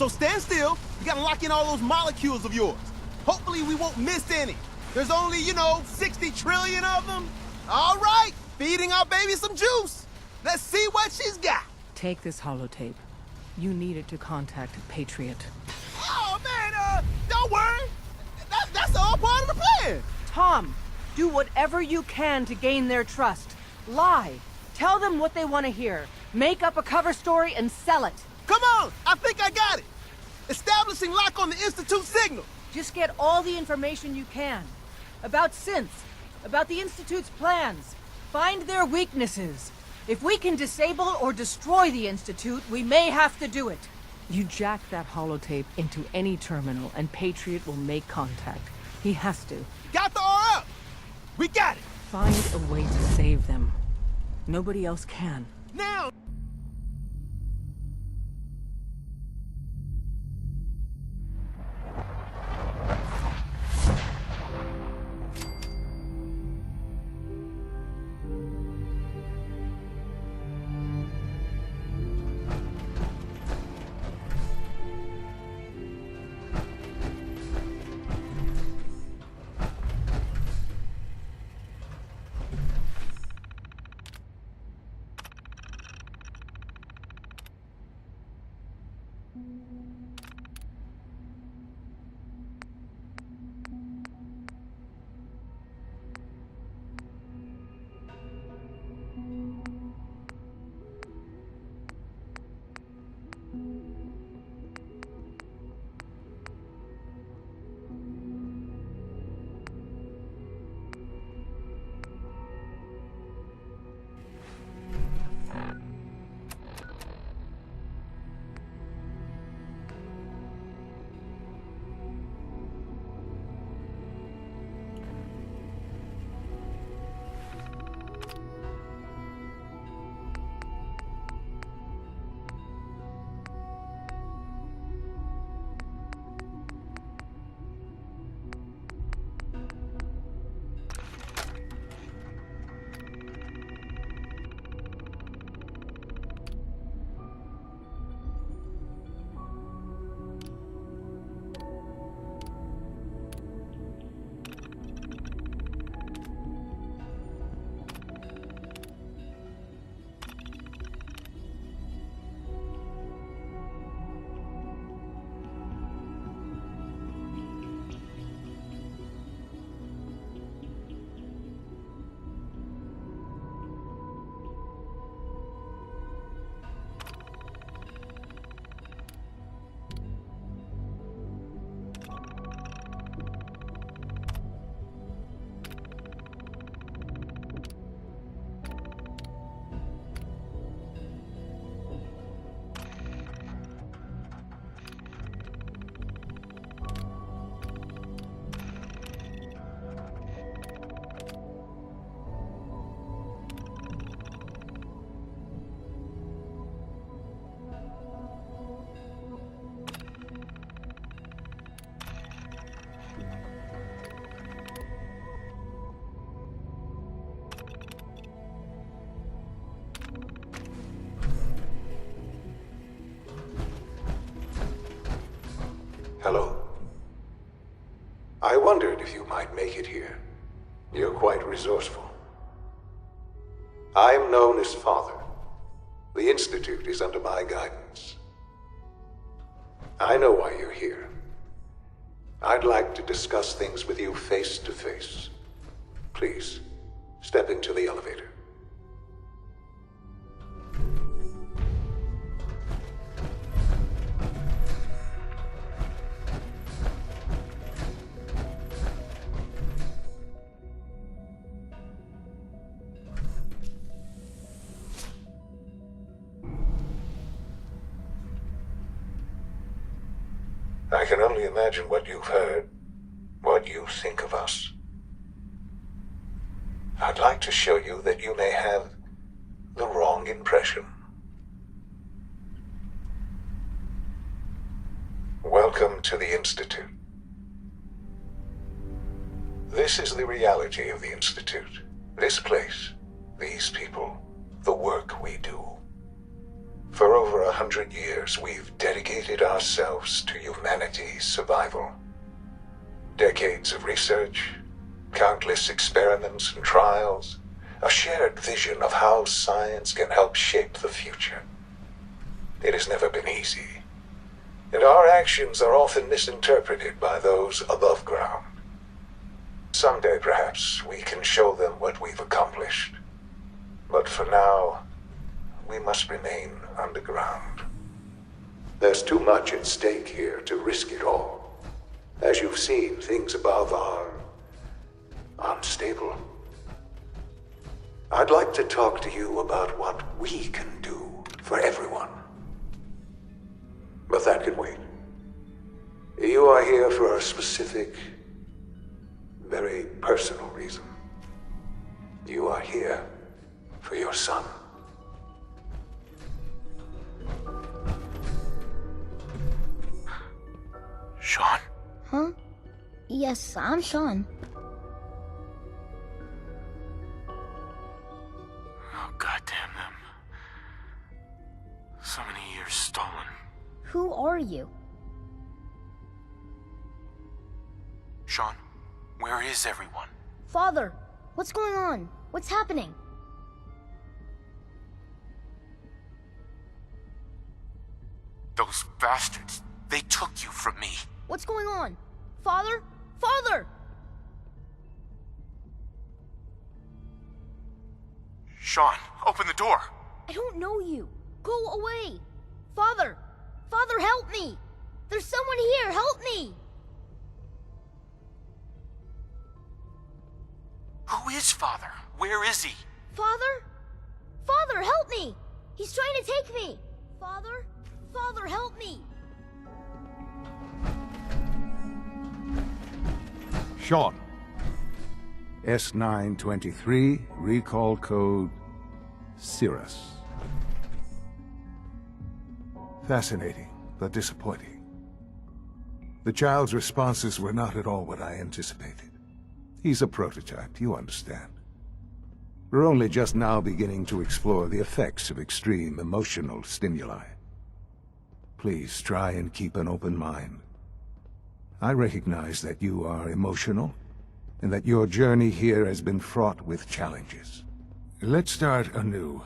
So stand still. You gotta lock in all those molecules of yours. Hopefully we won't miss any. There's only, 60 trillion of them. All right, feeding our baby some juice. Let's see what she's got. Take this holotape. You need it to contact Patriot. Oh, man, don't worry. That's all part of the plan. Tom, do whatever you can to gain their trust. Lie. Tell them what they want to hear. Make up a cover story and sell it. Come on, I think I got it. Establishing lock on the Institute signal. Just get all the information you can. About synths, about the Institute's plans. Find their weaknesses. If we can disable or destroy the Institute, we may have to do it. You jack that holotape into any terminal and Patriot will make contact. He has to. Got the R up. We got it. Find a way to save them. Nobody else can. Now. Hello? I wondered if you might make it here. You're quite resourceful. I'm known as Father. The Institute is under my guidance. I know why you're here. I'd like to discuss things with you face to face. Please, step into the elevator. I can only imagine what you've heard, what you think of us. I'd like to show you that you may have the wrong impression. Welcome to the Institute. This is the reality of the Institute. This place, these people, the work we do. For over 100 years, we've dedicated ourselves to humanity's survival. Decades of research, countless experiments and trials, a shared vision of how science can help shape the future. It has never been easy, and our actions are often misinterpreted by those above ground. Someday, perhaps, we can show them what we've accomplished. But for now, we must remain underground. There's too much at stake here to risk it all. As you've seen, things above are unstable. I'd like to talk to you about what we can do for everyone. But that can wait. You are here for a specific, very personal reason. You are here for your son. Sean? Huh? Yes, I'm Sean. Oh, goddamn them. So many years stolen. Who are you? Sean, where is everyone? Father, what's going on? What's happening? Those bastards, they took you from me. What's going on? Father? Father! Sean, open the door. I don't know you. Go away. Father! Father, help me! There's someone here, help me! Who is Father? Where is he? Father? Father, help me! He's trying to take me! Father? Father, help me! Sean. S923, recall code Cirrus. Fascinating, but disappointing. The child's responses were not at all what I anticipated. He's a prototype, you understand. We're only just now beginning to explore the effects of extreme emotional stimuli. Please try and keep an open mind. I recognize that you are emotional, and that your journey here has been fraught with challenges. Let's start anew.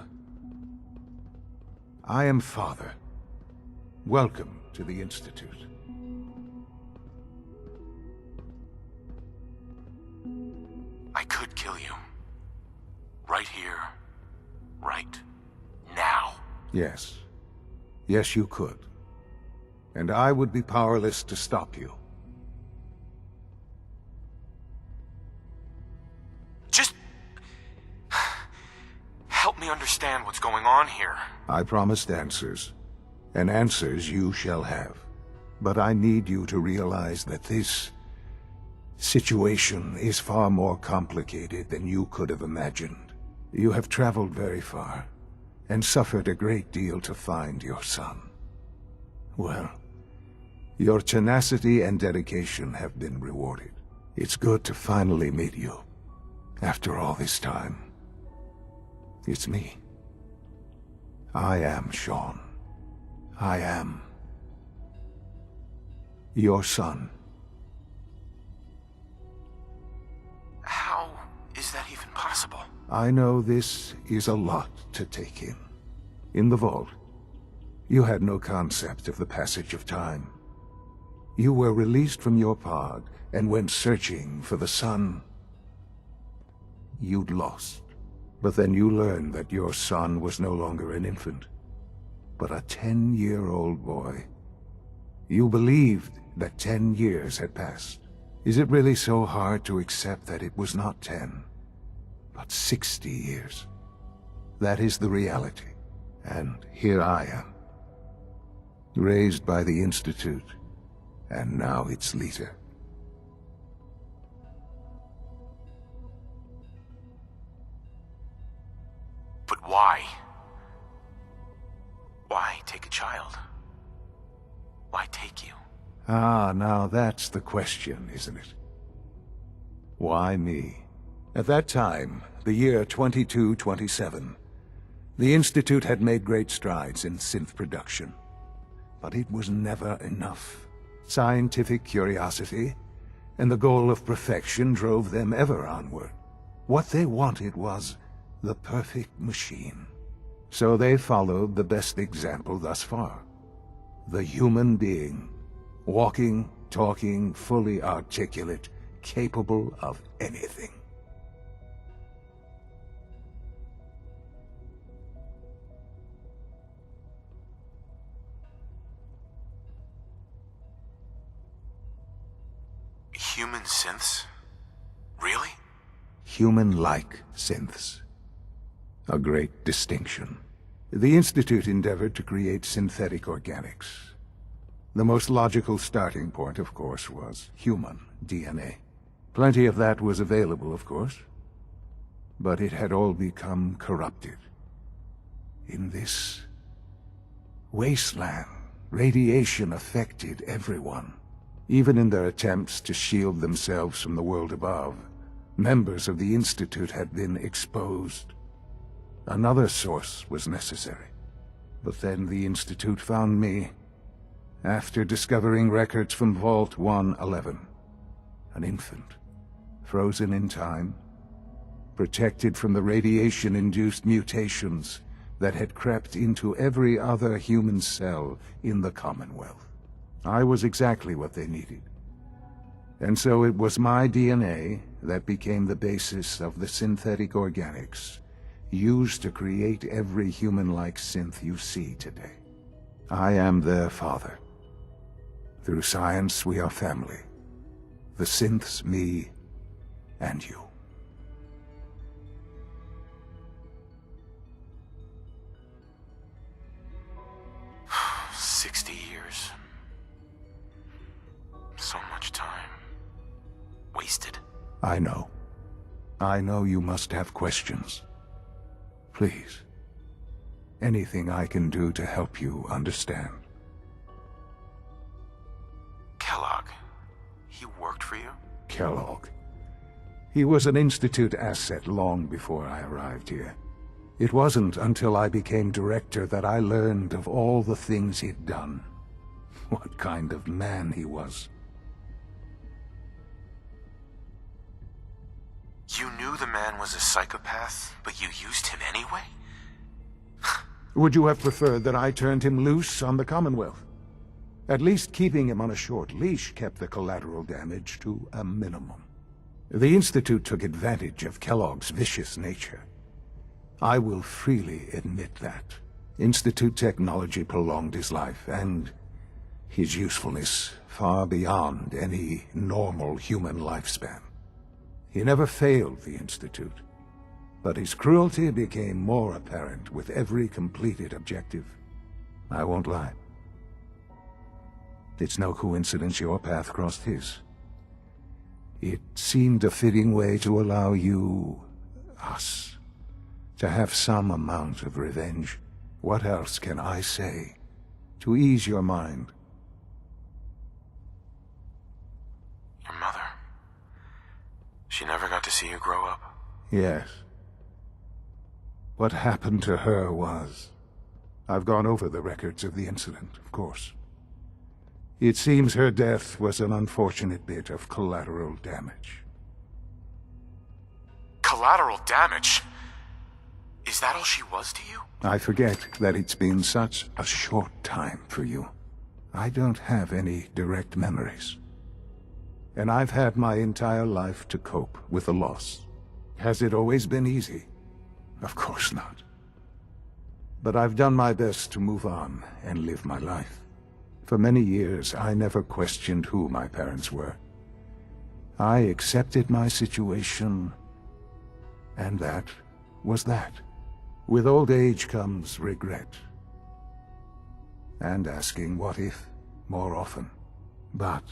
I am Father. Welcome to the Institute. I could kill you. Right here. Right now. Yes. Yes, you could. And I would be powerless to stop you. Just... help me understand what's going on here. I promised answers, and answers you shall have. But I need you to realize that this situation is far more complicated than you could have imagined. You have traveled very far, and suffered a great deal to find your son. Well, your tenacity and dedication have been rewarded. It's good to finally meet you, after all this time. It's me. I am Sean. I am your son. How is that even possible? I know this is a lot to take in. In the vault, you had no concept of the passage of time. You were released from your pod and went searching for the son you'd lost. But then you learned that your son was no longer an infant, but a 10-year-old boy. You believed that 10 years had passed. Is it really so hard to accept that it was not 10, but 60 years? That is the reality. And here I am, raised by the Institute, and now its leader. But why? Why take a child? Why take you? Ah, now that's the question, isn't it? Why me? At that time, the year 2227, The Institute had made great strides in synth production, but it was never enough. Scientific curiosity and the goal of perfection drove them ever onward. What they wanted was the perfect machine. So they followed the best example thus far. The human being, walking, talking, fully articulate, capable of anything. Human synths? Really? Human-like synths. A great distinction. The Institute endeavored to create synthetic organics. The most logical starting point, of course, was human DNA. Plenty of that was available, of course, but it had all become corrupted. In this wasteland, radiation affected everyone. Even in their attempts to shield themselves from the world above, members of the Institute had been exposed. Another source was necessary. But then the Institute found me, after discovering records from Vault 111. An infant, frozen in time, protected from the radiation-induced mutations that had crept into every other human cell in the Commonwealth. I was exactly what they needed. And so it was my DNA that became the basis of the synthetic organics used to create every human-like synth you see today. I am their father. Through science, we are family. The synths, me, and you. 60 years. So much time. Wasted. I know. I know you must have questions. Please. Anything I can do to help you understand. Kellogg. He worked for you? Kellogg. He was an Institute asset long before I arrived here. It wasn't until I became director that I learned of all the things he'd done. What kind of man he was. You knew the man was a psychopath, but you used him anyway? Would you have preferred that I turned him loose on the Commonwealth? At least keeping him on a short leash kept the collateral damage to a minimum. The Institute took advantage of Kellogg's vicious nature. I will freely admit that. Institute technology prolonged his life, and his usefulness far beyond any normal human lifespan. He never failed the Institute, but his cruelty became more apparent with every completed objective. I won't lie. It's no coincidence your path crossed his. It seemed a fitting way to allow you, us, to have some amount of revenge. What else can I say to ease your mind? Your mother. She never got to see you grow up? Yes. What happened to her was... I've gone over the records of the incident, of course. It seems her death was an unfortunate bit of collateral damage. Collateral damage? Is that all she was to you? I forget that it's been such a short time for you. I don't have any direct memories. And I've had my entire life to cope with the loss. Has it always been easy? Of course not. But I've done my best to move on and live my life. For many years, I never questioned who my parents were. I accepted my situation, and that was that. With old age comes regret. And asking what if more often. But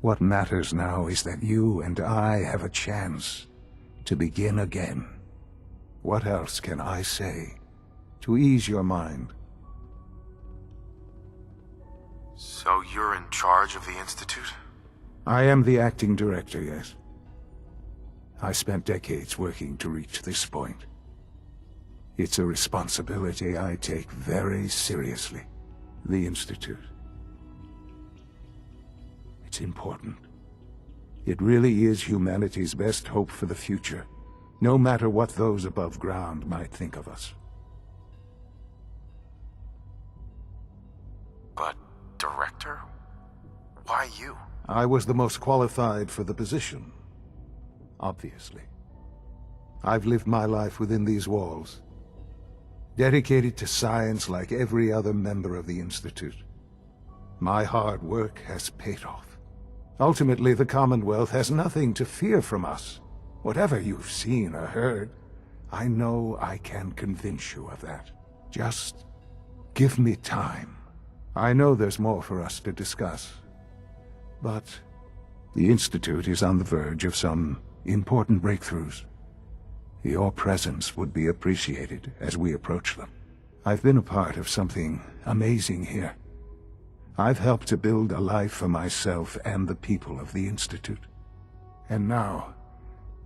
what matters now is that you and I have a chance to begin again. What else can I say to ease your mind? So you're in charge of the Institute? I am the acting director, yes. I spent decades working to reach this point. It's a responsibility I take very seriously. The Institute. It's important. It really is humanity's best hope for the future, no matter what those above ground might think of us. But, Director? Why you? I was the most qualified for the position. Obviously. I've lived my life within these walls, dedicated to science like every other member of the Institute. My hard work has paid off. Ultimately, the Commonwealth has nothing to fear from us. Whatever you've seen or heard, I know I can convince you of that. Just give me time. I know there's more for us to discuss. But the Institute is on the verge of some important breakthroughs. Your presence would be appreciated as we approach them. I've been a part of something amazing here. I've helped to build a life for myself and the people of the Institute. And now,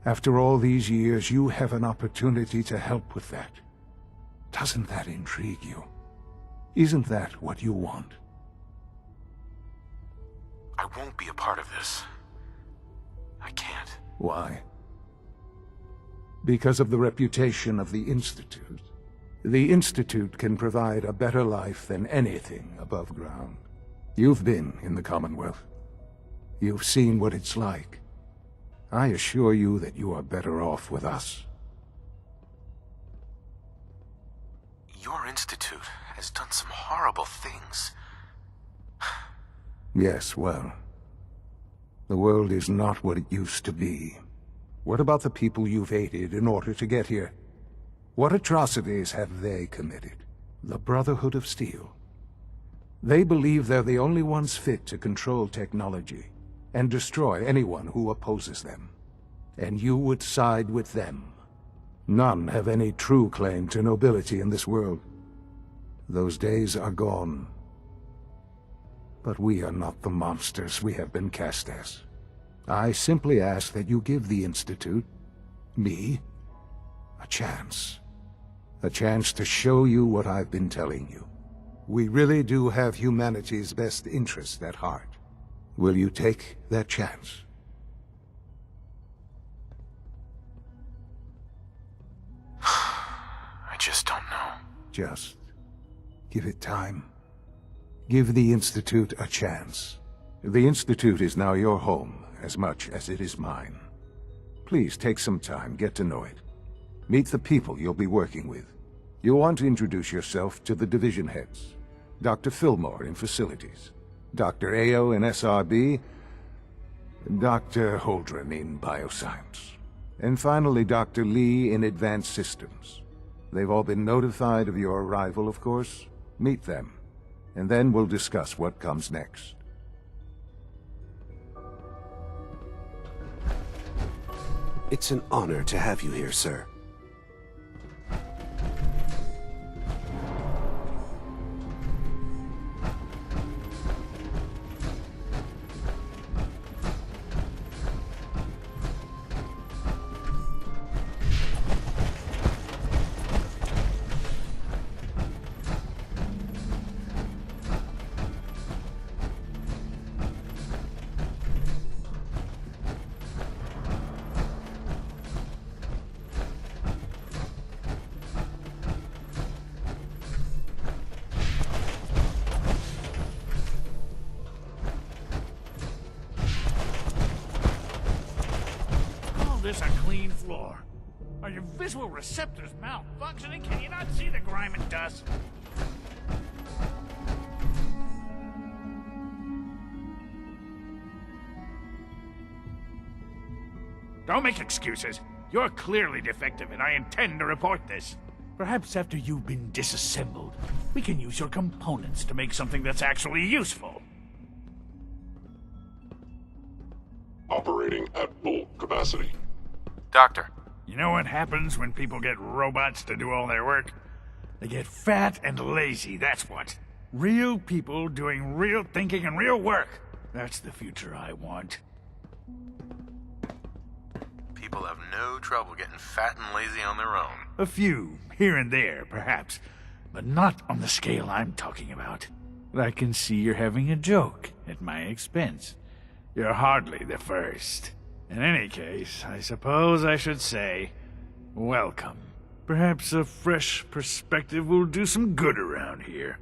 after all these years, you have an opportunity to help with that. Doesn't that intrigue you? Isn't that what you want? I won't be a part of this. I can't. Why? Because of the reputation of the Institute. The Institute can provide a better life than anything above ground. You've been in the Commonwealth. You've seen what it's like. I assure you that you are better off with us. Your institute has done some horrible things. Yes, well, the world is not what it used to be. What about the people you've aided in order to get here? What atrocities have they committed? The Brotherhood of Steel. They believe they're the only ones fit to control technology and destroy anyone who opposes them. And you would side with them. None have any true claim to nobility in this world. Those days are gone. But we are not the monsters we have been cast as. I simply ask that you give the Institute, me, a chance. A chance to show you what I've been telling you. We really do have humanity's best interest at heart. Will you take that chance? I just don't know. Just give it time. Give the Institute a chance. The Institute is now your home as much as it is mine. Please take some time, get to know it. Meet the people you'll be working with. You'll want to introduce yourself to the division heads. Dr. Fillmore in Facilities, Dr. Ayo in SRB, Dr. Holdren in Bioscience, and finally Dr. Lee in Advanced Systems. They've all been notified of your arrival, of course. Meet them, and then we'll discuss what comes next. It's an honor to have you here, sir. This a clean floor. Are your visual receptors malfunctioning? Can you not see the grime and dust? Don't make excuses. You're clearly defective, and I intend to report this. Perhaps after you've been disassembled, we can use your components to make something that's actually useful. Operating at full capacity. Doctor. You know what happens when people get robots to do all their work? They get fat and lazy, that's what. Real people doing real thinking and real work. That's the future I want. people have no trouble getting fat and lazy on their own. A few, here and there, perhaps, but not on the scale I'm talking about. But I can see you're having a joke at my expense. You're hardly the first. In any case, I suppose I should say, welcome. Perhaps a fresh perspective will do some good around here.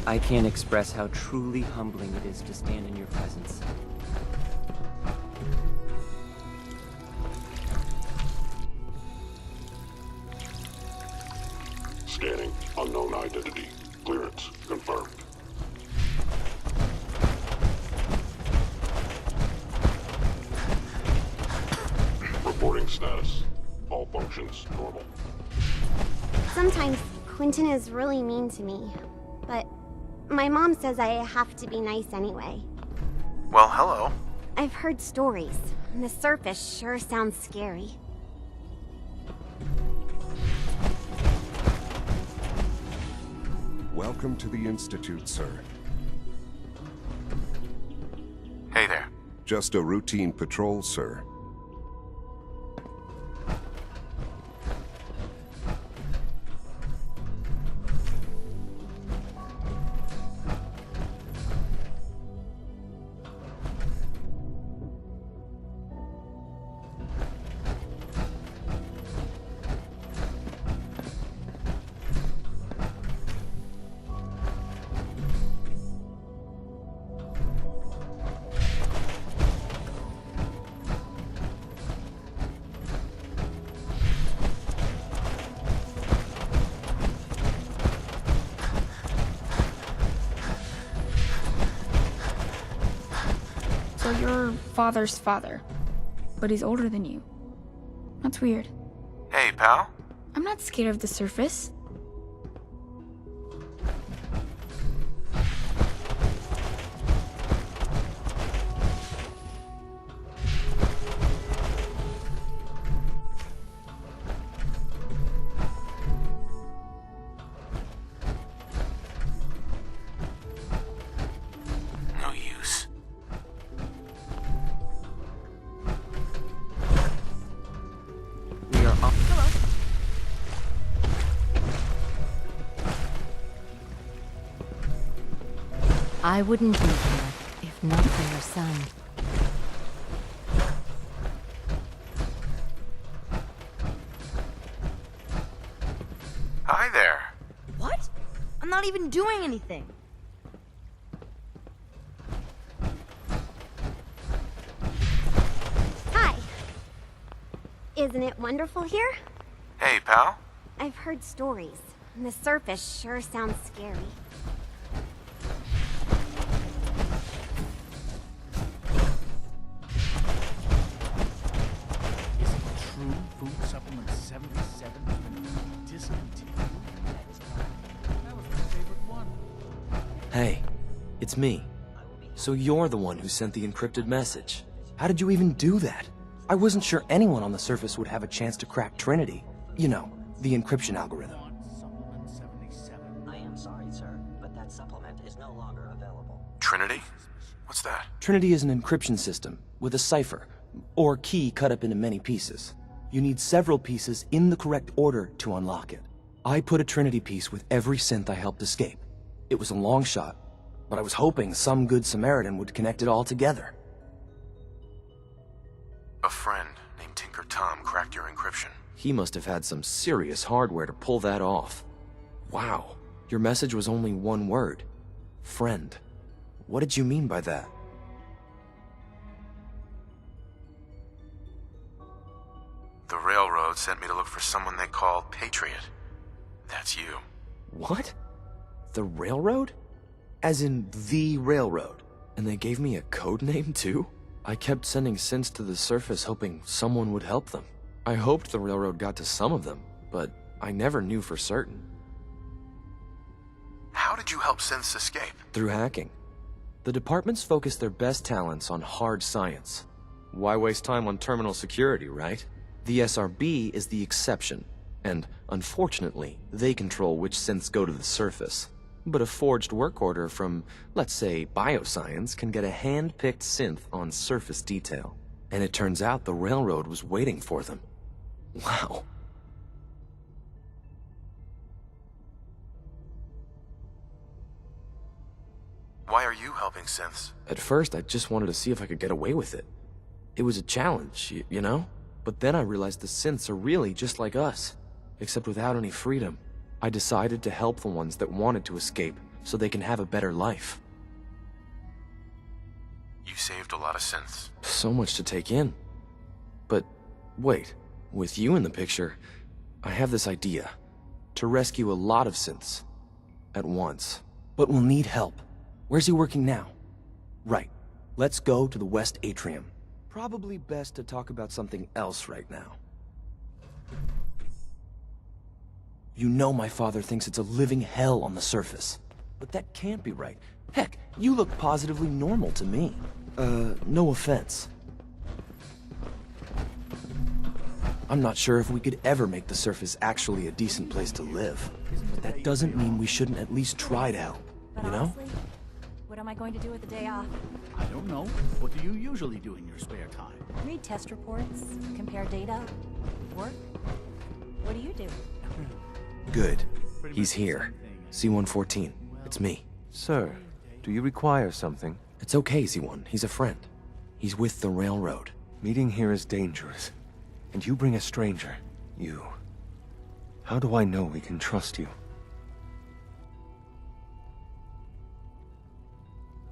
I can't express how truly humbling it is to stand in your presence. Scanning. Unknown identity. Clearance confirmed. Reporting status. All functions normal. Sometimes Quentin is really mean to me, but my mom says I have to be nice anyway. Well, hello. I've heard stories, and the surface sure sounds scary. Welcome to the Institute, sir. Hey there. Just a routine patrol, sir. So you're father's father, but he's older than you. That's weird. Hey, pal. I'm not scared of the surface. No use. We are up. Hello. I wouldn't be here if not for your son. Hi there. What? I'm not even doing anything. Hi. Isn't it wonderful here? Hey, pal. I've heard stories, and the surface sure sounds scary. Is it true food supplement 77 has been discontinued? That was my favorite one. Hey, it's me. So you're the one who sent the encrypted message. How did you even do that? I wasn't sure anyone on the surface would have a chance to crack Trinity. You know, the encryption algorithm. I am sorry, sir, but that supplement is no longer available. Trinity? What's that? Trinity is an encryption system with a cipher, or key cut up into many pieces. You need several pieces in the correct order to unlock it. I put a Trinity piece with every synth I helped escape. It was a long shot, but I was hoping some good Samaritan would connect it all together. A friend named Tinker Tom cracked your encryption. He must have had some serious hardware to pull that off. Wow, your message was only one word. Friend. What did you mean by that? The railroad sent me to look for someone they call Patriot. That's you. What? The railroad? As in the railroad. And they gave me a code name too? I kept sending synths to the surface hoping someone would help them. I hoped the railroad got to some of them, but I never knew for certain. How did you help synths escape? Through hacking. The departments focus their best talents on hard science. Why waste time on terminal security, right? The SRB is the exception, and unfortunately, they control which synths go to the surface. But a forged work order from, let's say, bioscience can get a hand-picked synth on surface detail. And it turns out the railroad was waiting for them. Wow. Why are you helping synths? At first, I just wanted to see if I could get away with it. It was a challenge, you know? But then I realized the synths are really just like us, except without any freedom. I decided to help the ones that wanted to escape, so they can have a better life. You saved a lot of synths. So much to take in. But wait, with you in the picture, I have this idea. To rescue a lot of synths. At once. But we'll need help. Where's he working now? Right. Let's go to the West Atrium. Probably best to talk about something else right now. You know my father thinks it's a living hell on the surface. But that can't be right. Heck, you look positively normal to me. No offense. I'm not sure if we could ever make the surface actually a decent place to live. But that doesn't mean we shouldn't at least try to help, you know? What am I going to do with the day off? I don't know. What do you usually do in your spare time? Read test reports, compare data, work. What do you do? Good. He's here. C-114. It's me. Sir, do you require something? It's okay, Z-1. He's a friend. He's with the railroad. Meeting here is dangerous. And you bring a stranger. You. How do I know we can trust you?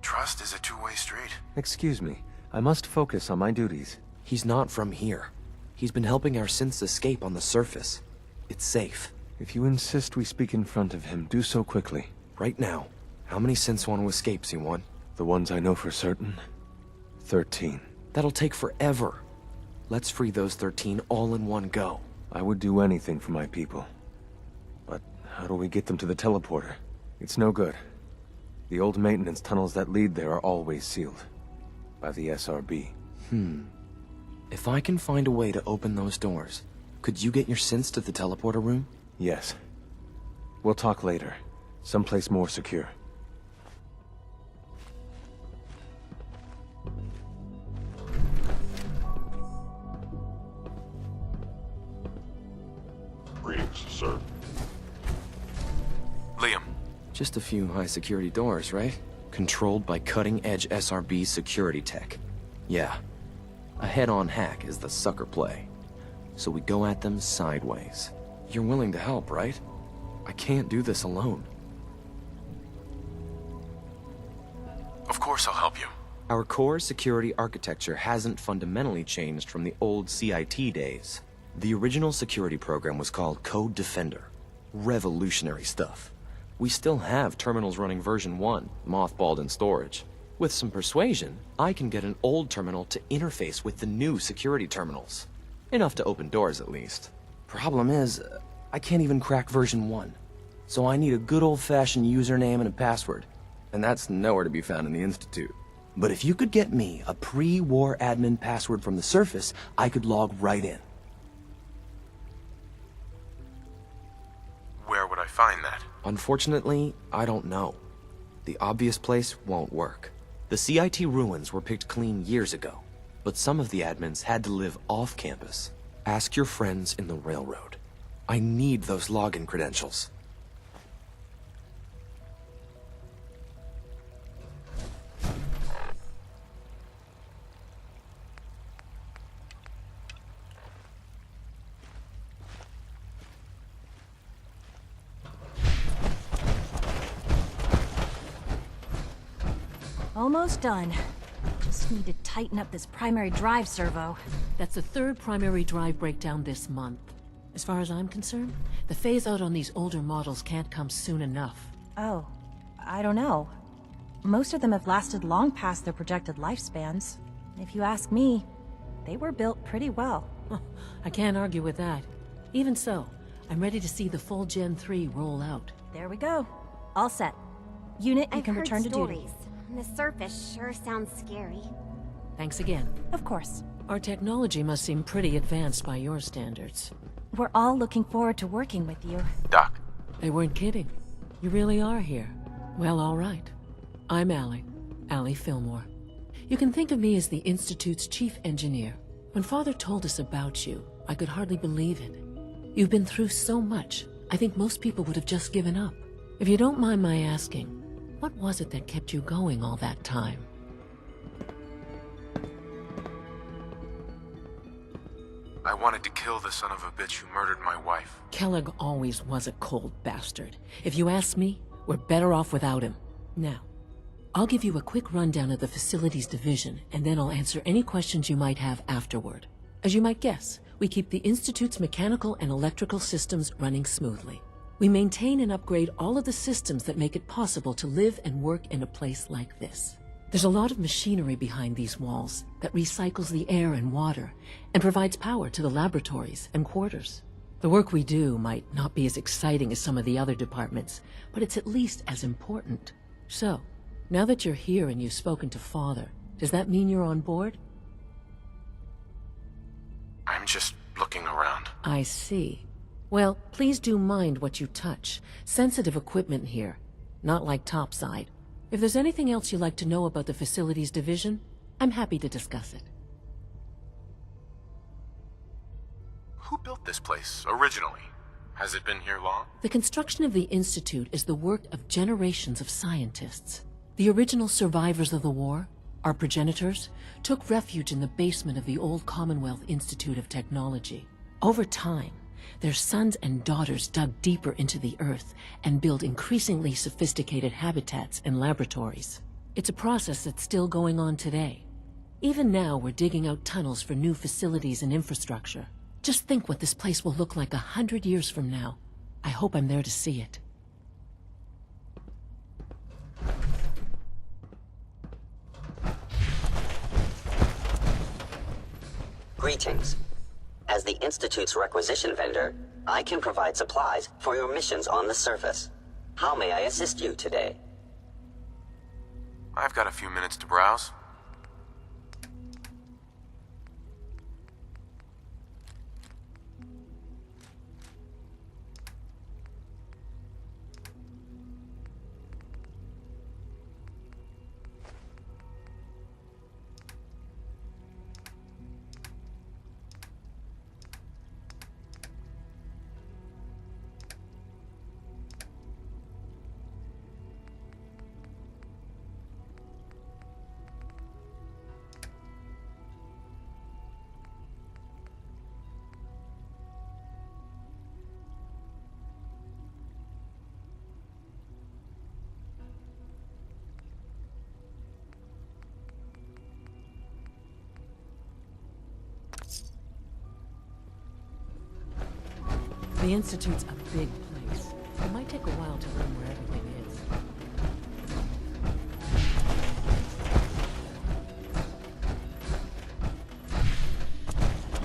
Trust is a two-way street. Excuse me. I must focus on my duties. He's not from here. He's been helping our synths escape on the surface. It's safe. If you insist we speak in front of him, do so quickly. Right now. How many synths want to escape, C1? The ones I know for certain. 13. That'll take forever. Let's free those 13 all in one go. I would do anything for my people. But how do we get them to the teleporter? It's no good. The old maintenance tunnels that lead there are always sealed. By the SRB. If I can find a way to open those doors, could you get your synths to the teleporter room? Yes. We'll talk later. Someplace more secure. Greetings, sir. Liam. Just a few high-security doors, right? Controlled by cutting-edge SRB security tech. Yeah. A head-on hack is the sucker play. So we go at them sideways. You're willing to help, right? I can't do this alone. Of course I'll help you. Our core security architecture hasn't fundamentally changed from the old CIT days. The original security program was called Code Defender. Revolutionary stuff. We still have terminals running version 1, mothballed in storage. With some persuasion, I can get an old terminal to interface with the new security terminals. Enough to open doors, at least. Problem is, I can't even crack version 1. So I need a good old-fashioned username and a password. And that's nowhere to be found in the Institute. But if you could get me a pre-war admin password from the surface, I could log right in. Where would I find that? Unfortunately, I don't know. The obvious place won't work. The CIT ruins were picked clean years ago, but some of the admins had to live off campus. Ask your friends in the railroad. I need those login credentials. Almost done. Just need to tighten up this primary drive servo. That's the third primary drive breakdown this month. As far as I'm concerned, the phase-out on these older models can't come soon enough. Oh, I don't know. Most of them have lasted long past their projected lifespans. If you ask me, they were built pretty well. I can't argue with that. Even so, I'm ready to see the full Gen 3 roll out. There we go. All set. Unit, you can return to duty. The surface sure sounds scary. Thanks again. Of course. Our technology must seem pretty advanced by your standards. We're all looking forward to working with you. Doc. They weren't kidding. You really are here. Well, all right. I'm Allie Fillmore. You can think of me as the Institute's chief engineer. When Father told us about you, I could hardly believe it. You've been through so much, I think most people would have just given up. If you don't mind my asking, what was it that kept you going all that time? I wanted to kill the son of a bitch who murdered my wife. Kellogg always was a cold bastard. If you ask me, we're better off without him. Now, I'll give you a quick rundown of the Facilities Division, and then I'll answer any questions you might have afterward. As you might guess, we keep the Institute's mechanical and electrical systems running smoothly. We maintain and upgrade all of the systems that make it possible to live and work in a place like this. There's a lot of machinery behind these walls that recycles the air and water and provides power to the laboratories and quarters. The work we do might not be as exciting as some of the other departments, but it's at least as important. So, now that you're here and you've spoken to Father, does that mean you're on board? I'm just looking around. I see. Well, please do mind what you touch. Sensitive equipment here, not like topside. If there's anything else you'd like to know about the Facilities Division, I'm happy to discuss it. Who built this place, originally? Has it been here long? The construction of the Institute is the work of generations of scientists. The original survivors of the war, our progenitors, took refuge in the basement of the old Commonwealth Institute of Technology. Over time, their sons and daughters dug deeper into the earth and built increasingly sophisticated habitats and laboratories. It's a process that's still going on today. Even now, we're digging out tunnels for new facilities and infrastructure. Just think what this place will look like 100 years from now. I hope I'm there to see it. Greetings. As the Institute's requisition vendor, I can provide supplies for your missions on the surface. How may I assist you today? I've got a few minutes to browse. The Institute's a big place. It might take a while to learn where everything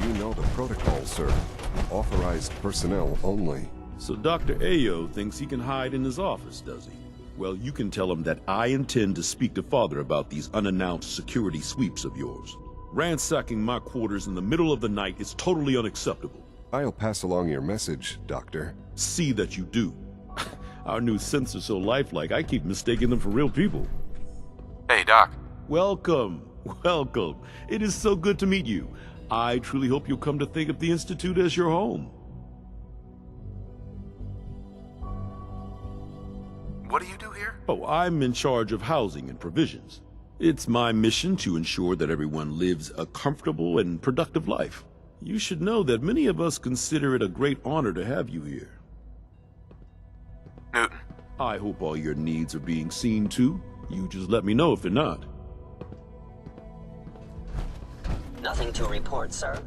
is. You know the protocol, sir. Authorized personnel only. So Dr. Ayo thinks he can hide in his office, does he? Well, you can tell him that I intend to speak to Father about these unannounced security sweeps of yours. Ransacking my quarters in the middle of the night is totally unacceptable. I'll pass along your message, Doctor. See that you do. Our new synths are so lifelike, I keep mistaking them for real people. Hey, Doc. Welcome. Welcome. It is so good to meet you. I truly hope you'll come to think of the Institute as your home. What do you do here? Oh, I'm in charge of housing and provisions. It's my mission to ensure that everyone lives a comfortable and productive life. You should know that many of us consider it a great honor to have you here. Newton. I hope all your needs are being seen to. You just let me know if they're not. Nothing to report, sir.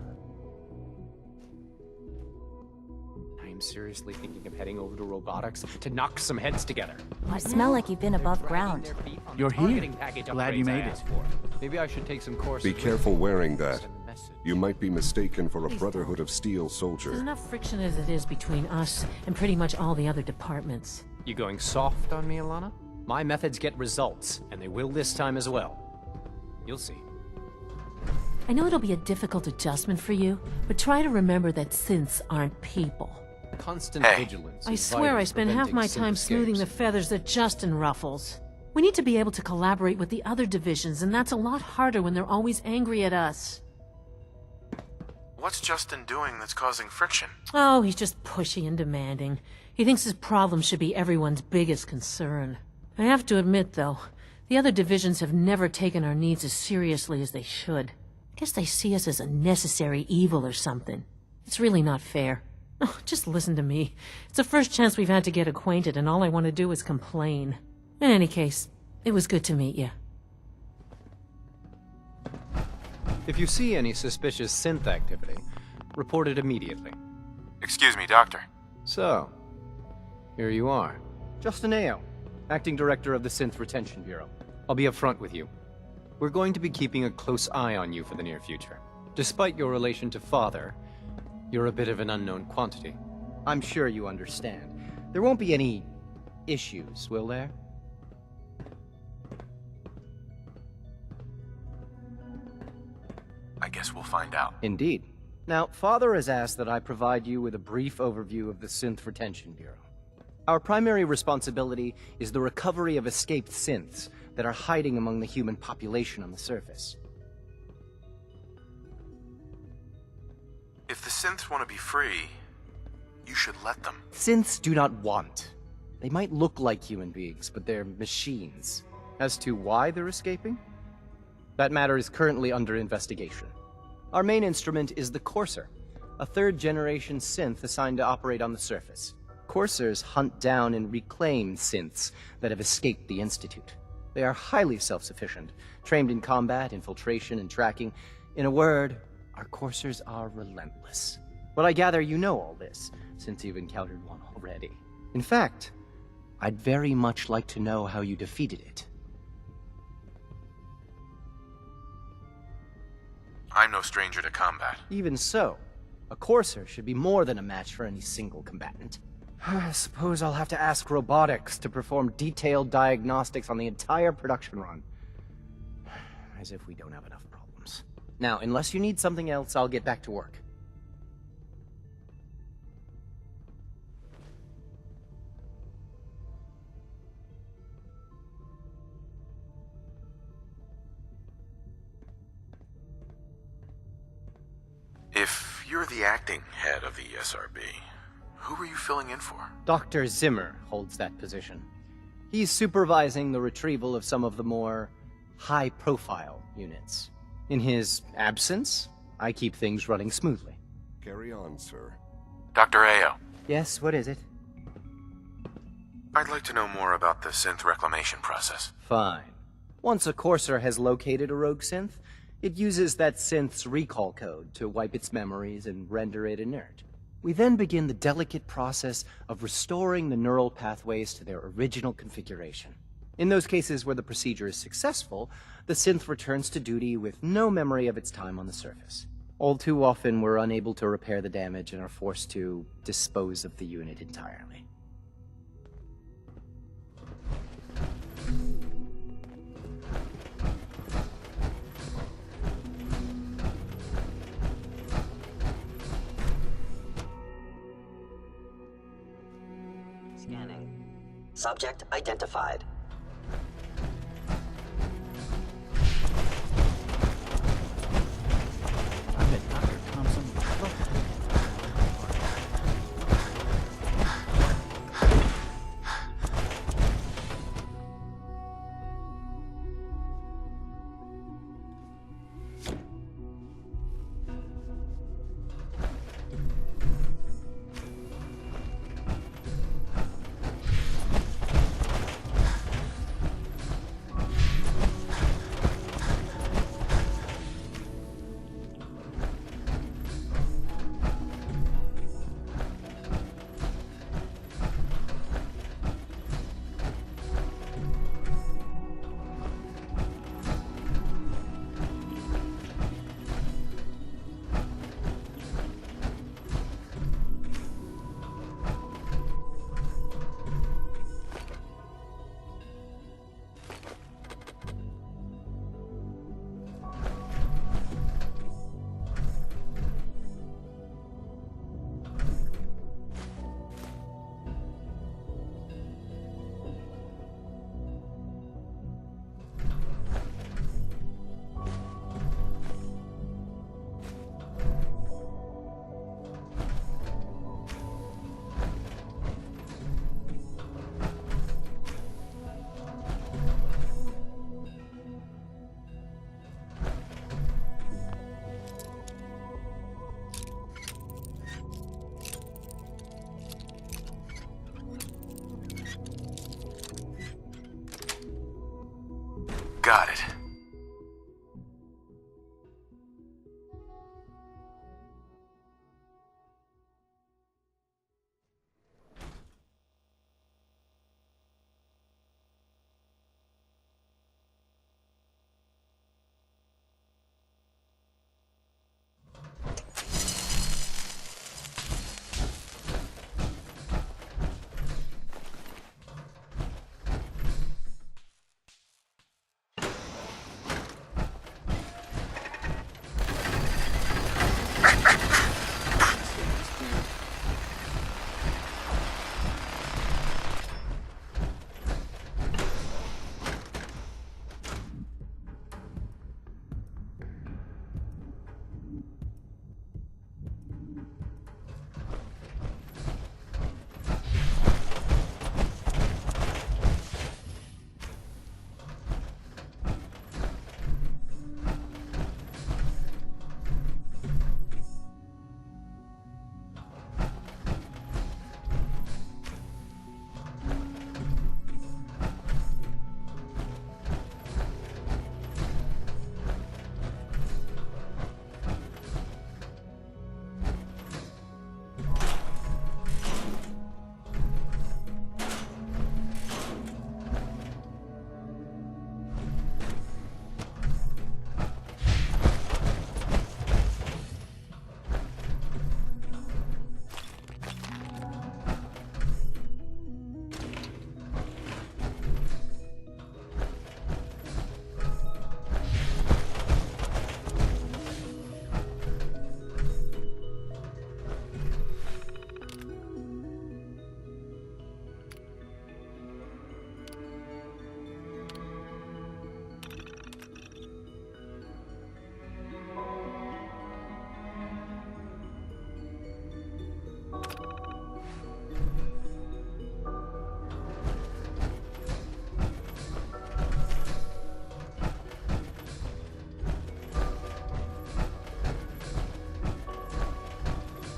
I'm seriously thinking of heading over to robotics to knock some heads together. You smell like you've been above ground. You're here. Glad you made it. Maybe I should take some courses. Be careful wearing that. You might be mistaken for a Brotherhood of Steel soldier. There's enough friction as it is between us and pretty much all the other departments. You going soft on me, Alana? My methods get results, and they will this time as well. You'll see. I know it'll be a difficult adjustment for you, but try to remember that synths aren't people. Constant Hey. vigilance. I is swear vital I to spend half preventing my synth time smoothing the escapes. feathers that Justin ruffles. We need to be able to collaborate with the other divisions, and that's a lot harder when they're always angry at us. What's Justin doing that's causing friction? Oh, he's just pushy and demanding. He thinks his problem should be everyone's biggest concern. I have to admit, though, the other divisions have never taken our needs as seriously as they should. Guess they see us as a necessary evil or something. It's really not fair. Oh, just listen to me. It's the first chance we've had to get acquainted, and all I want to do is complain. In any case, it was good to meet you. If you see any suspicious synth activity, report it immediately. Excuse me, Doctor. So, here you are. Justin Ayo, Acting Director of the Synth Retention Bureau. I'll be upfront with you. We're going to be keeping a close eye on you for the near future. Despite your relation to Father, you're a bit of an unknown quantity. I'm sure you understand. There won't be any issues, will there? I guess we'll find out. Indeed. Now, Father has asked that I provide you with a brief overview of the Synth Retention Bureau. Our primary responsibility is the recovery of escaped synths that are hiding among the human population on the surface. If the synths want to be free, you should let them. Synths do not want. They might look like human beings, but they're machines. As to why they're escaping? That matter is currently under investigation. Our main instrument is the Courser, a third-generation synth assigned to operate on the surface. Coursers hunt down and reclaim synths that have escaped the Institute. They are highly self-sufficient, trained in combat, infiltration, and tracking. In a word, our Coursers are relentless. But I gather you know all this, since you've encountered one already. In fact, I'd very much like to know how you defeated it. I'm no stranger to combat. Even so, a Courser should be more than a match for any single combatant. I suppose I'll have to ask robotics to perform detailed diagnostics on the entire production run. As if we don't have enough problems. Now, unless you need something else, I'll get back to work. If you're the acting head of the SRB, who were you filling in for? Dr. Zimmer holds that position. He's supervising the retrieval of some of the more high-profile units. In his absence, I keep things running smoothly. Carry on, sir. Dr. Ayo. Yes, what is it? I'd like to know more about the synth reclamation process. Fine. Once a Courser has located a rogue synth, it uses that synth's recall code to wipe its memories and render it inert. We then begin the delicate process of restoring the neural pathways to their original configuration. In those cases where the procedure is successful, the synth returns to duty with no memory of its time on the surface. All too often, we're unable to repair the damage and are forced to dispose of the unit entirely. Scanning. Subject identified. I bet Dr. Thompson would love to take it. got it.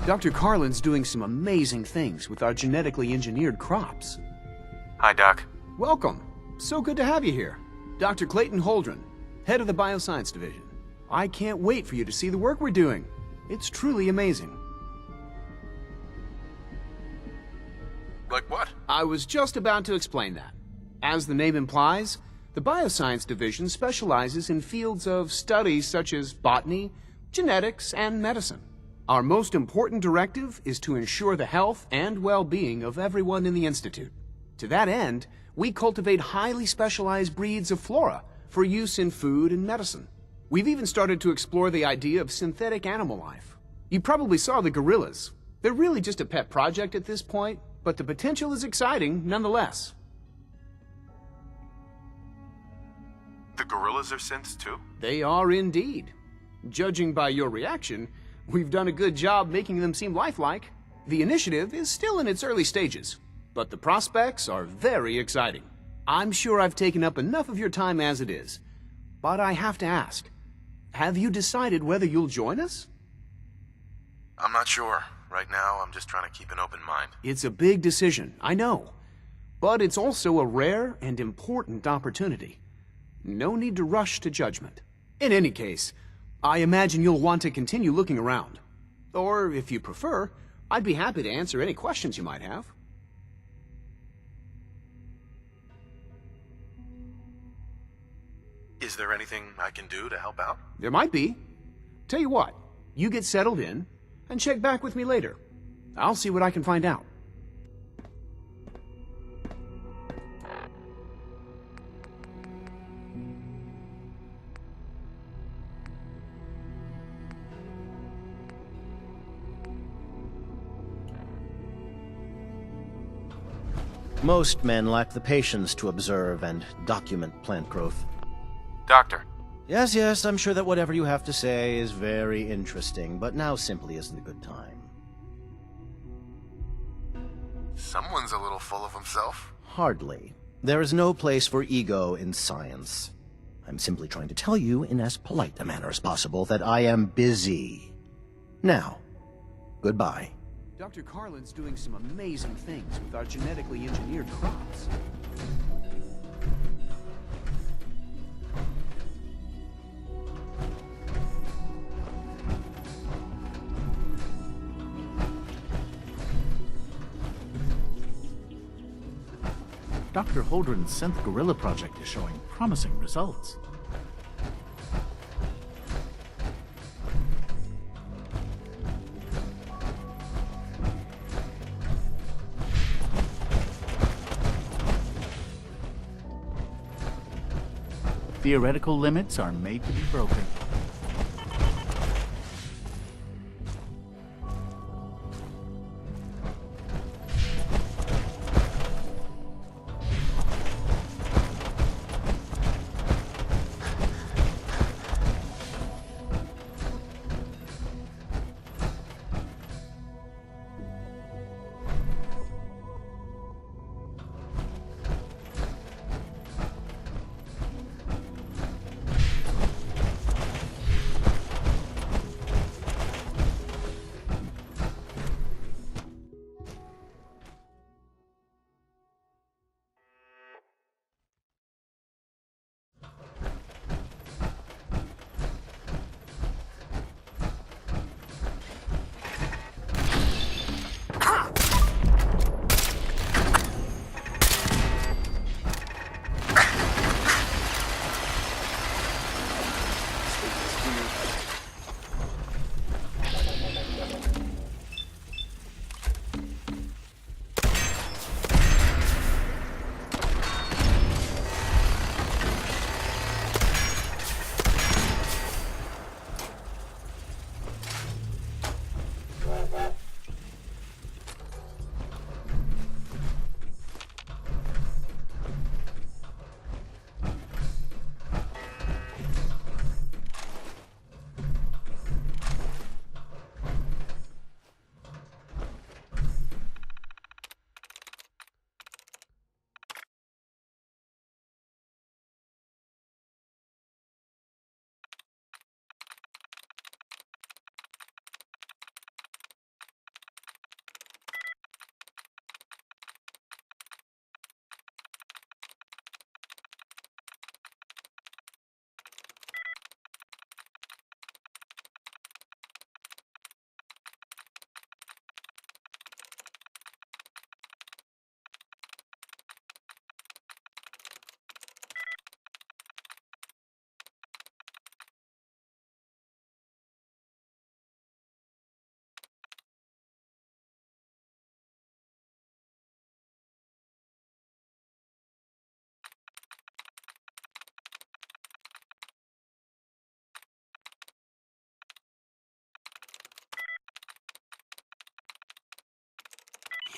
Dr. Carlin's doing some amazing things with our genetically engineered crops. Hi, Doc. Welcome. So good to have you here. Dr. Clayton Holdren, head of the Bioscience Division. I can't wait for you to see the work we're doing. It's truly amazing. Like what? I was just about to explain that. As the name implies, the Bioscience Division specializes in fields of studies such as botany, genetics, and medicine. Our most important directive is to ensure the health and well-being of everyone in the Institute. To that end, we cultivate highly specialized breeds of flora for use in food and medicine. We've even started to explore the idea of synthetic animal life. You probably saw the gorillas. They're really just a pet project at this point, but the potential is exciting nonetheless. The gorillas are synths too? They are indeed. Judging by your reaction, we've done a good job making them seem lifelike. The initiative is still in its early stages, but the prospects are very exciting. I'm sure I've taken up enough of your time as it is, but I have to ask, have you decided whether you'll join us? I'm not sure. Right now, I'm just trying to keep an open mind. It's a big decision, I know, but it's also a rare and important opportunity. No need to rush to judgment. In any case, I imagine you'll want to continue looking around. Or, if you prefer, I'd be happy to answer any questions you might have. Is there anything I can do to help out? There might be. Tell you what, you get settled in, and check back with me later. I'll see what I can find out. Most men lack the patience to observe and document plant growth. Doctor. Yes, I'm sure that whatever you have to say is very interesting, but now simply isn't a good time. Someone's a little full of himself. Hardly. There is no place for ego in science. I'm simply trying to tell you in as polite a manner as possible that I am busy. Now, goodbye. Dr. Carlin's doing some amazing things with our genetically engineered crops. Dr. Holdren's synth gorilla project is showing promising results. Theoretical limits are made to be broken.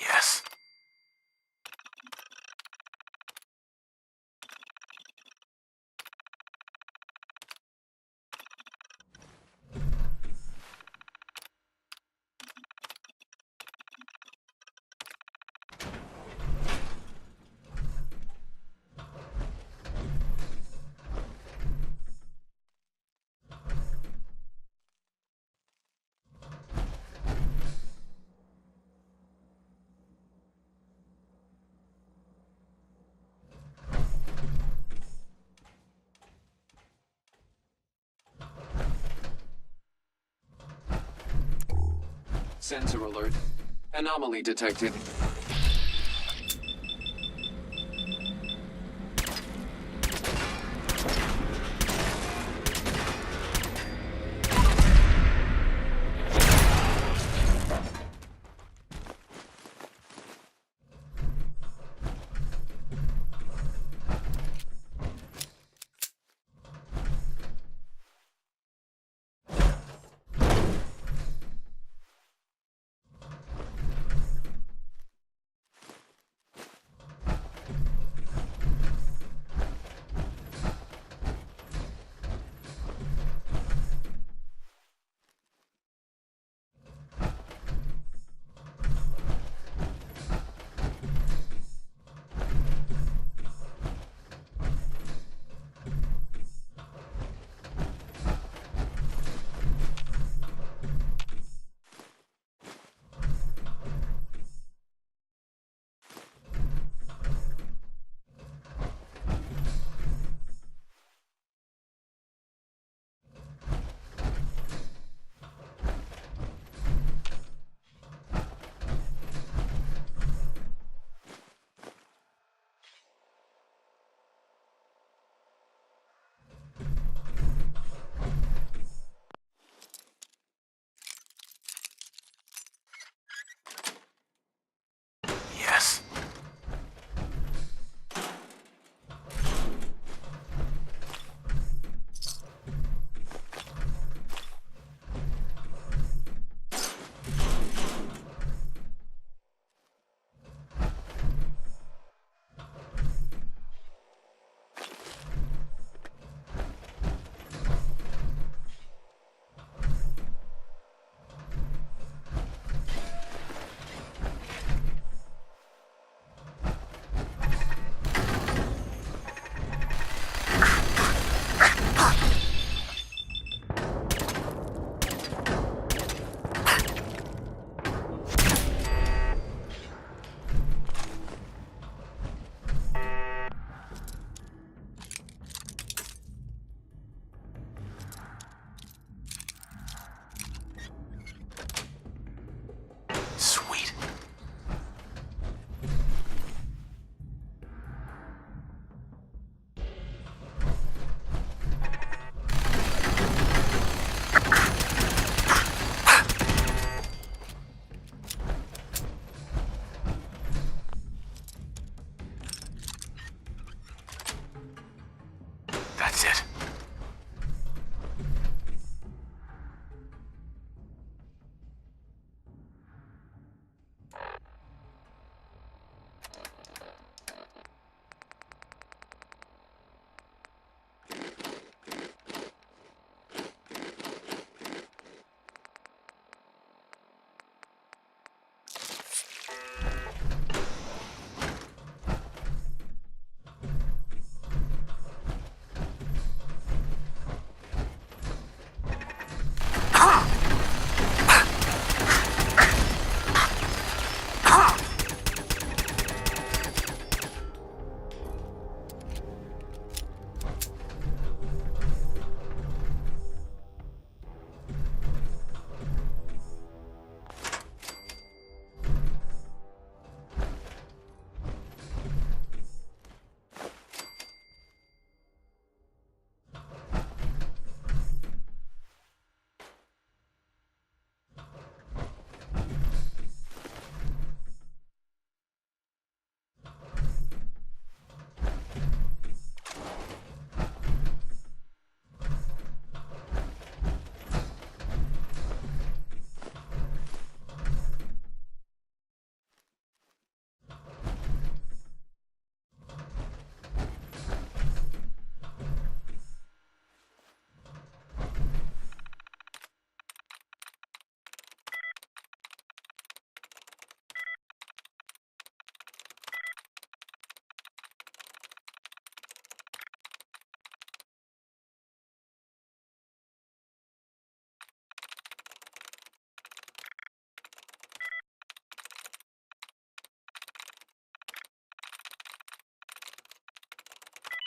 Yes. Sensor alert. Anomaly detected.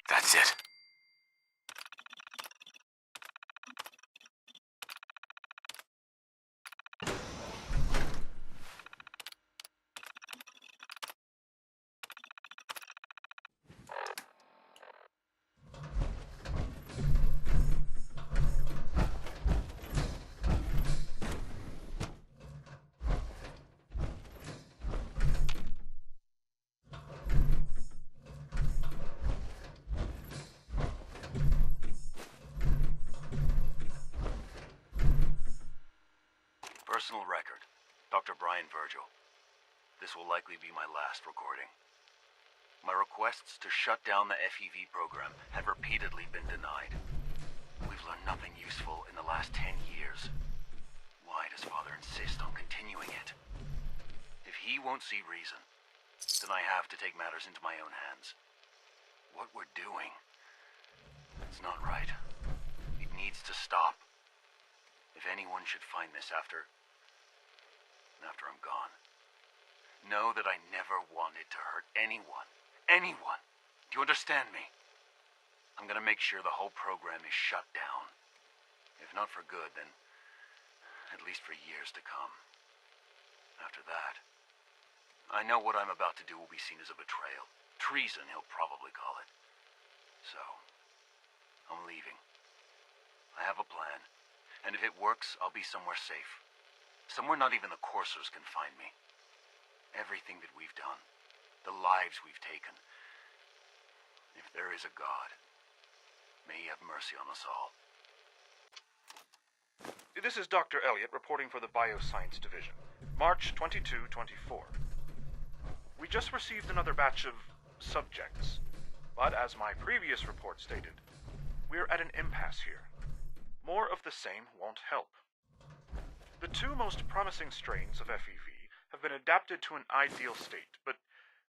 That's it. Personal record, Dr. Brian Virgil. This will likely be my last recording. My requests to shut down the FEV program have repeatedly been denied. We've learned nothing useful in the last 10 years. Why does Father insist on continuing it? If he won't see reason, then I have to take matters into my own hands. What we're doing, it's not right. It needs to stop. If anyone should find this after I'm gone, know that I never wanted to hurt anyone. Anyone! Do you understand me? I'm gonna make sure the whole program is shut down. If not for good, then at least for years to come. After that, I know what I'm about to do will be seen as a betrayal. Treason, he'll probably call it. So, I'm leaving. I have a plan, and if it works, I'll be somewhere safe. Somewhere not even the coursers can find me. Everything that we've done, the lives we've taken. If there is a God, may he have mercy on us all. This is Dr. Elliot reporting for the Bioscience Division. March 22-24. We just received another batch of subjects, but as my previous report stated, we're at an impasse here. More of the same won't help. The two most promising strains of FEV have been adapted to an ideal state, but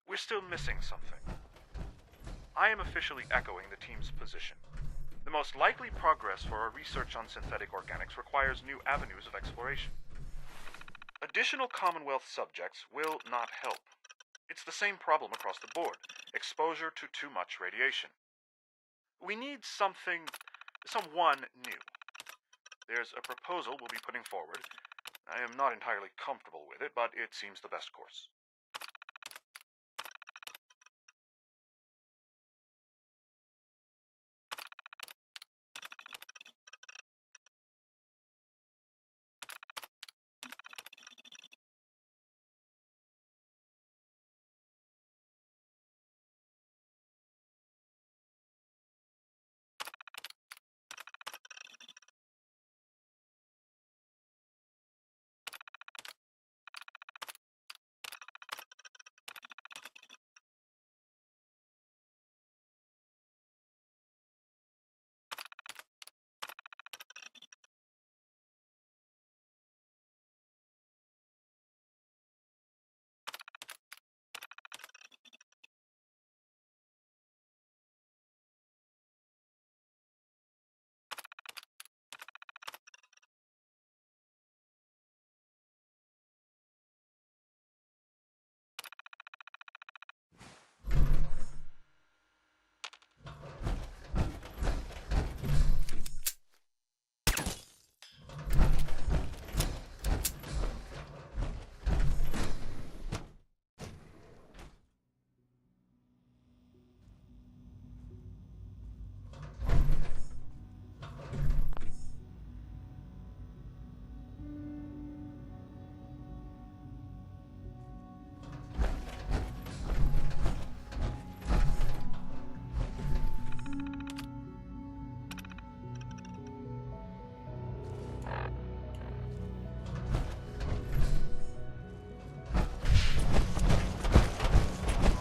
we're still missing something. I am officially echoing the team's position. The most likely progress for our research on synthetic organics requires new avenues of exploration. Additional Commonwealth subjects will not help. It's the same problem across the board, exposure to too much radiation. We need someone new. There's a proposal we'll be putting forward. I am not entirely comfortable with it, but it seems the best course.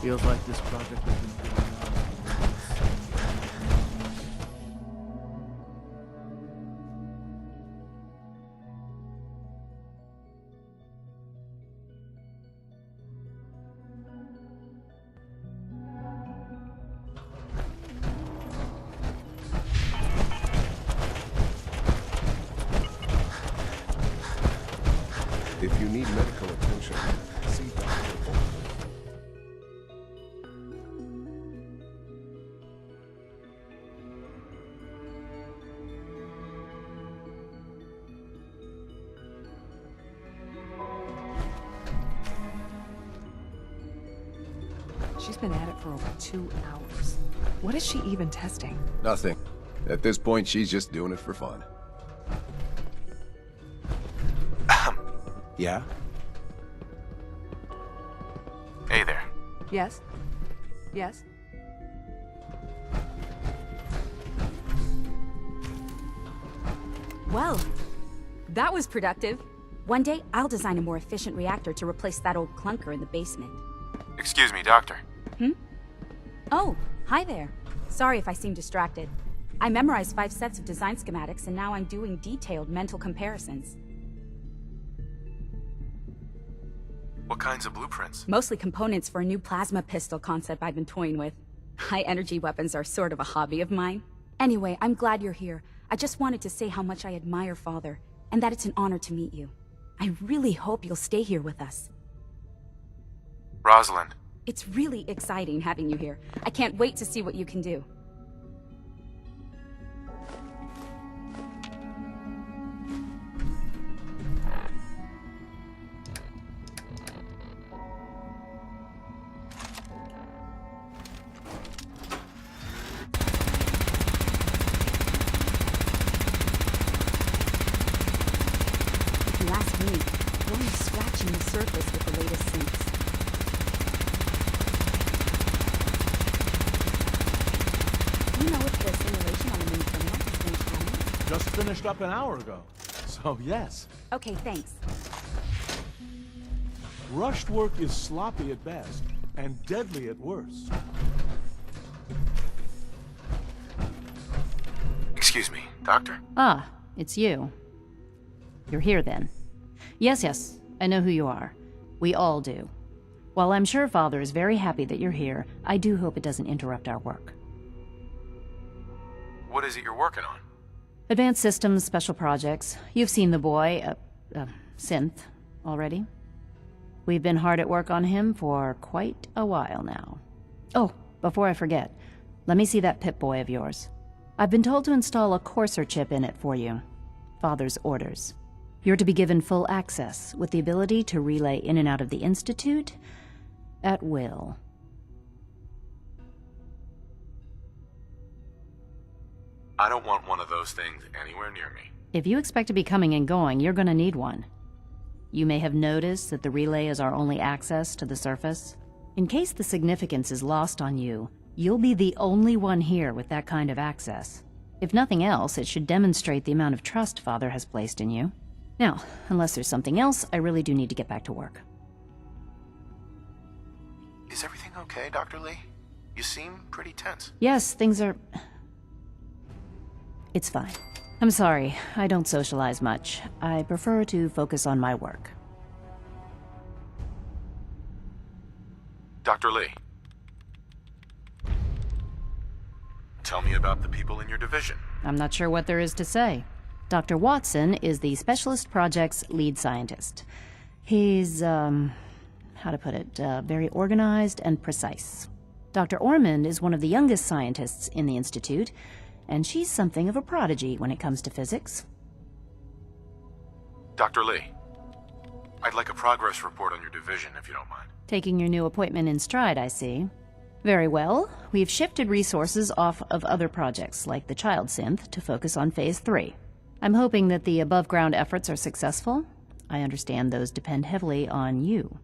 Feels like this project has been going on for months. If you need medical attention, see Dr. Bolton. been at it for over 2 hours. What is she even testing? Nothing. At this point, she's just doing it for fun. Yeah? Hey there. Yes? Yes? Well, that was productive. One day, I'll design a more efficient reactor to replace that old clunker in the basement. Excuse me, Doctor. Oh, hi there. Sorry if I seem distracted. I memorized 5 sets of design schematics, and now I'm doing detailed mental comparisons. What kinds of blueprints? Mostly components for a new plasma pistol concept I've been toying with. High-energy weapons are sort of a hobby of mine. Anyway, I'm glad you're here. I just wanted to say how much I admire Father, and that it's an honor to meet you. I really hope you'll stay here with us. Rosalind. It's really exciting having you here. I can't wait to see what you can do. If you ask me, we're only scratching the surface with the latest synths. Do you know if the simulation on the main terminal has finished running? Just finished up an hour ago. So, yes. Okay, thanks. Rushed work is sloppy at best, and deadly at worst. Excuse me, Doctor. Ah, it's you. You're here then. Yes, I know who you are. We all do. While I'm sure Father is very happy that you're here, I do hope it doesn't interrupt our work. What is it you're working on? Advanced Systems, Special Projects. You've seen the boy, Synth, already. We've been hard at work on him for quite a while now. Oh, before I forget, let me see that Pip-Boy of yours. I've been told to install a Courser chip in it for you. Father's orders. You're to be given full access, with the ability to relay in and out of the Institute at will. I don't want one of those things anywhere near me. If you expect to be coming and going, you're gonna need one. You may have noticed that the relay is our only access to the surface. In case the significance is lost on you, you'll be the only one here with that kind of access. If nothing else, it should demonstrate the amount of trust Father has placed in you. Now, unless there's something else, I really do need to get back to work. Is everything okay, Dr. Lee? You seem pretty tense. Yes, things are... It's fine. I'm sorry, I don't socialize much. I prefer to focus on my work. Dr. Lee. Tell me about the people in your division. I'm not sure what there is to say. Dr. Watson is the Specialist Projects lead scientist. He's, how to put it, very organized and precise. Dr. Ormond is one of the youngest scientists in the Institute, and she's something of a prodigy when it comes to physics. Dr. Lee, I'd like a progress report on your division, if you don't mind. Taking your new appointment in stride, I see. Very well. We've shifted resources off of other projects, like the Child Synth, to focus on Phase 3. I'm hoping that the above-ground efforts are successful. I understand those depend heavily on you.